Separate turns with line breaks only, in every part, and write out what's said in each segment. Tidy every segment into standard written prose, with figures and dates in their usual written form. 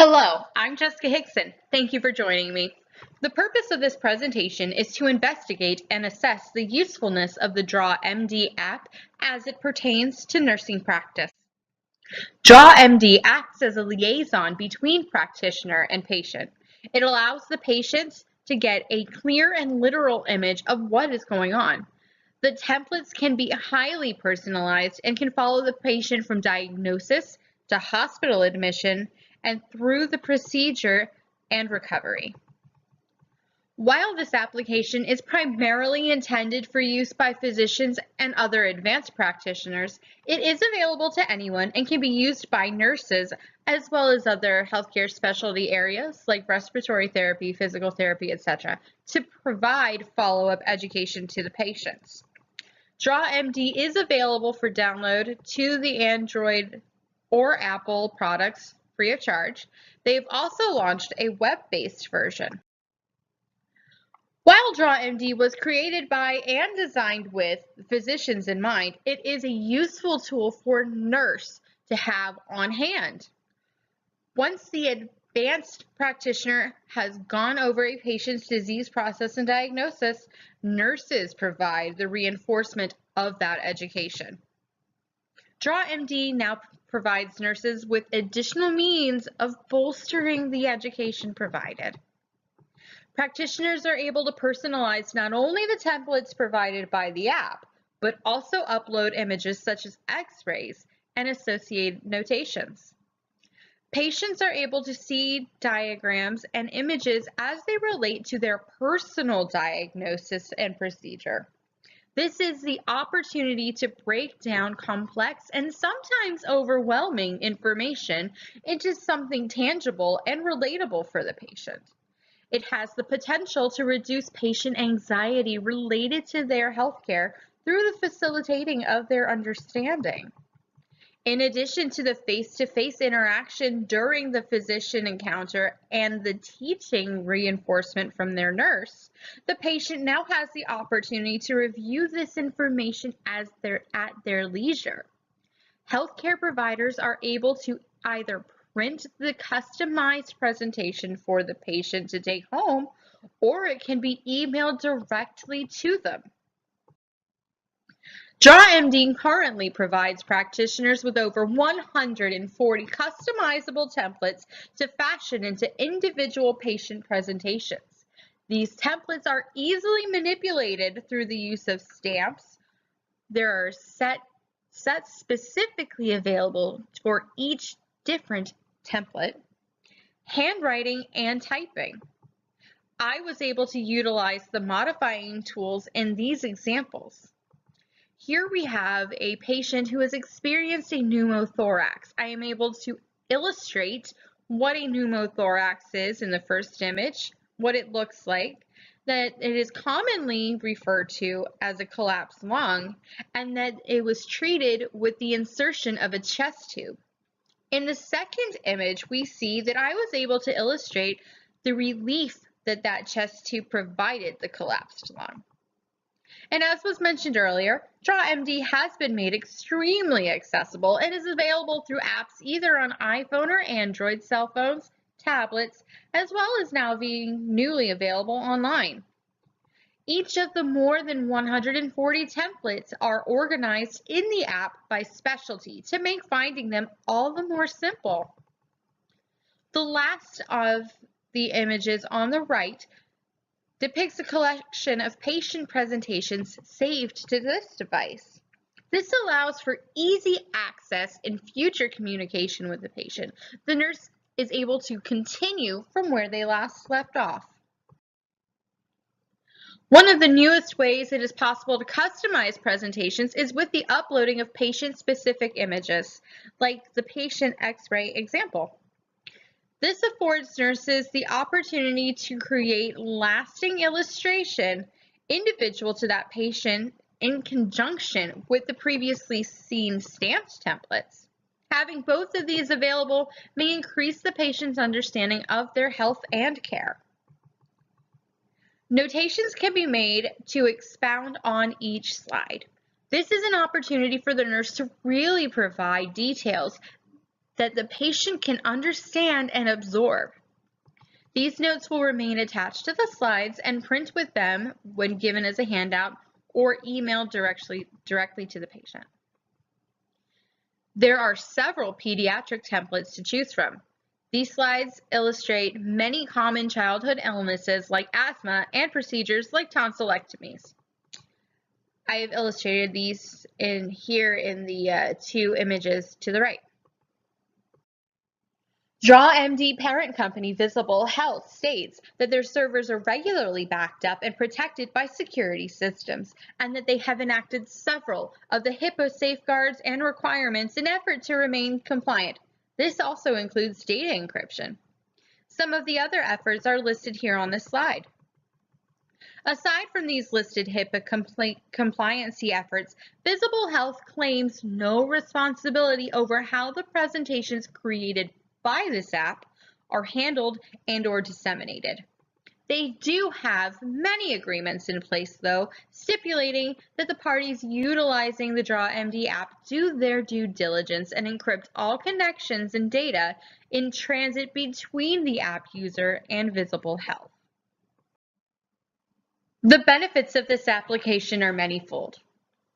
Hello, I'm Jessica Hixon. Thank you for joining me. The purpose of this presentation is to investigate and assess the usefulness of the drawMD app as it pertains to nursing practice. drawMD acts as a liaison between practitioner and patient. It allows the patient to get a clear and literal image of what is going on. The templates can be highly personalized and can follow the patient from diagnosis to hospital admission and through the procedure and recovery. While this application is primarily intended for use by physicians and other advanced practitioners, it is available to anyone and can be used by nurses as well as other healthcare specialty areas like respiratory therapy, physical therapy, etc., to provide follow-up education to the patients. drawMD is available for download to the Android or Apple products free of charge. They've also launched a web-based version. While drawMD was created by and designed with physicians in mind, it is a useful tool for nurse to have on hand. Once the advanced practitioner has gone over a patient's disease process and diagnosis, nurses provide the reinforcement of that education. drawMD now provides nurses with additional means of bolstering the education provided. Practitioners are able to personalize not only the templates provided by the app, but also upload images such as x-rays and associated notations. Patients are able to see diagrams and images as they relate to their personal diagnosis and procedure. This is the opportunity to break down complex and sometimes overwhelming information into something tangible and relatable for the patient. It has the potential to reduce patient anxiety related to their healthcare through the facilitating of their understanding. In addition to the face-to-face interaction during the physician encounter and the teaching reinforcement from their nurse, the patient now has the opportunity to review this information as they're at their leisure. Healthcare providers are able to either print the customized presentation for the patient to take home, or it can be emailed directly to them. drawMD currently provides practitioners with over 140 customizable templates to fashion into individual patient presentations. These templates are easily manipulated through the use of stamps. There are sets specifically available for each different template, handwriting, and typing. I was able to utilize the modifying tools in these examples. Here we have a patient who has experienced a pneumothorax. I am able to illustrate what a pneumothorax is in the first image, what it looks like, that it is commonly referred to as a collapsed lung, and that it was treated with the insertion of a chest tube. In the second image, we see that I was able to illustrate the relief that that chest tube provided the collapsed lung. And as was mentioned earlier, drawMD has been made extremely accessible and is available through apps either on iPhone or Android cell phones, tablets, as well as now being newly available online. Each of the more than 140 templates are organized in the app by specialty to make finding them all the more simple. The last of the images on the right depicts a collection of patient presentations saved to this device. This allows for easy access and future communication with the patient. The nurse is able to continue from where they last left off. One of the newest ways it is possible to customize presentations is with the uploading of patient-specific images, like the patient X-ray example. This affords nurses the opportunity to create lasting illustration individual to that patient in conjunction with the previously seen stamped templates. Having both of these available may increase the patient's understanding of their health and care. Notations can be made to expound on each slide. This is an opportunity for the nurse to really provide details that the patient can understand and absorb. These notes will remain attached to the slides and print with them when given as a handout or emailed directly to the patient. There are several pediatric templates to choose from. These slides illustrate many common childhood illnesses like asthma and procedures like tonsillectomies. I have illustrated these here in the two images to the right. drawMD parent company Visible Health states that their servers are regularly backed up and protected by security systems, and that they have enacted several of the HIPAA safeguards and requirements in effort to remain compliant. This also includes data encryption. Some of the other efforts are listed here on this slide. Aside from these listed HIPAA compliancy efforts, Visible Health claims no responsibility over how the presentations created by this app are handled and/or disseminated. They do have many agreements in place, though, stipulating that the parties utilizing the drawMD app do their due diligence and encrypt all connections and data in transit between the app user and Visible Health. The benefits of this application are manifold.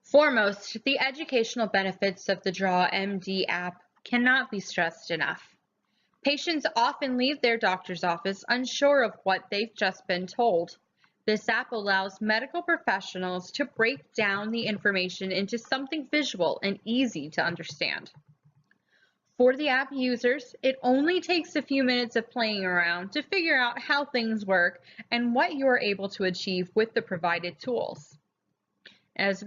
Foremost, the educational benefits of the drawMD app cannot be stressed enough. Patients often leave their doctor's office unsure of what they've just been told. This app allows medical professionals to break down the information into something visual and easy to understand. For the app users, it only takes a few minutes of playing around to figure out how things work and what you are able to achieve with the provided tools. As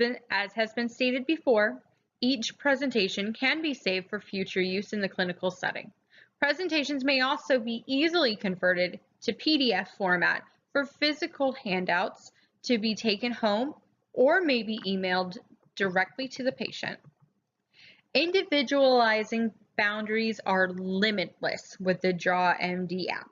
has been stated before, each presentation can be saved for future use in the clinical setting. Presentations may also be easily converted to PDF format for physical handouts to be taken home or may be emailed directly to the patient. Individualizing boundaries are limitless with the drawMD app.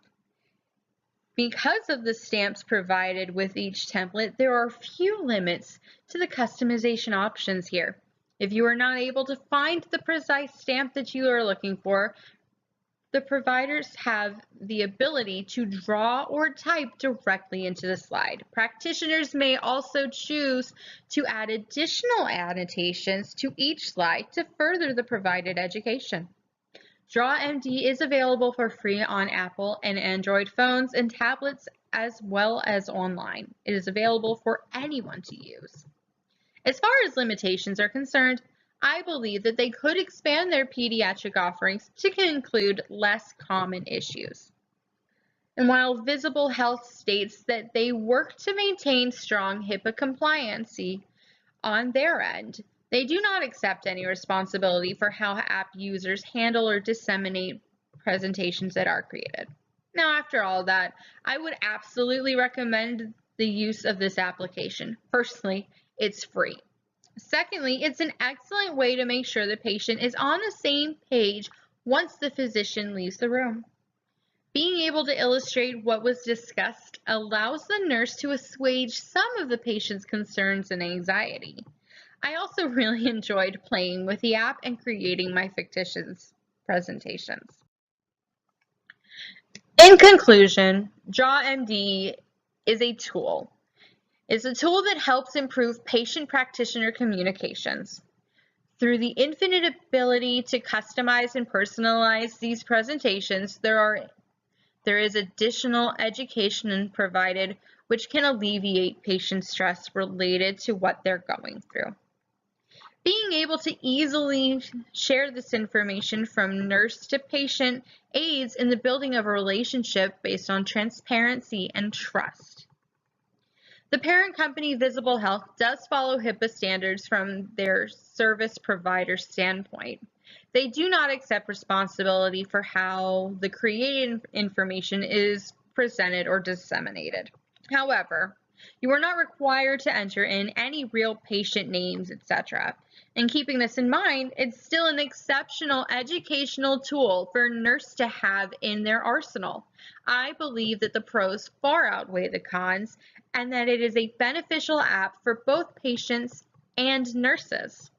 Because of the stamps provided with each template, there are few limits to the customization options here. If you are not able to find the precise stamp that you are looking for, the providers have the ability to draw or type directly into the slide. Practitioners may also choose to add additional annotations to each slide to further the provided education. drawMD is available for free on Apple and Android phones and tablets as well as online. It is available for anyone to use. As far as limitations are concerned, I believe that they could expand their pediatric offerings to include less common issues. And while Visible Health states that they work to maintain strong HIPAA compliancy on their end, they do not accept any responsibility for how app users handle or disseminate presentations that are created. Now, after all that, I would absolutely recommend the use of this application. Firstly, it's free. Secondly, it's an excellent way to make sure the patient is on the same page once the physician leaves the room. Being able to illustrate what was discussed allows the nurse to assuage some of the patient's concerns and anxiety. I also really enjoyed playing with the app and creating my fictitious presentations. In conclusion, drawMD is a tool. It's a tool that helps improve patient-practitioner communications. Through the infinite ability to customize and personalize these presentations, there is additional education provided which can alleviate patient stress related to what they're going through. Being able to easily share this information from nurse to patient aids in the building of a relationship based on transparency and trust. The parent company, Visible Health, does follow HIPAA standards from their service provider standpoint. They do not accept responsibility for how the created information is presented or disseminated. However, you are not required to enter in any real patient names, etc. And keeping this in mind, it's still an exceptional educational tool for a nurse to have in their arsenal. I believe that the pros far outweigh the cons and that it is a beneficial app for both patients and nurses.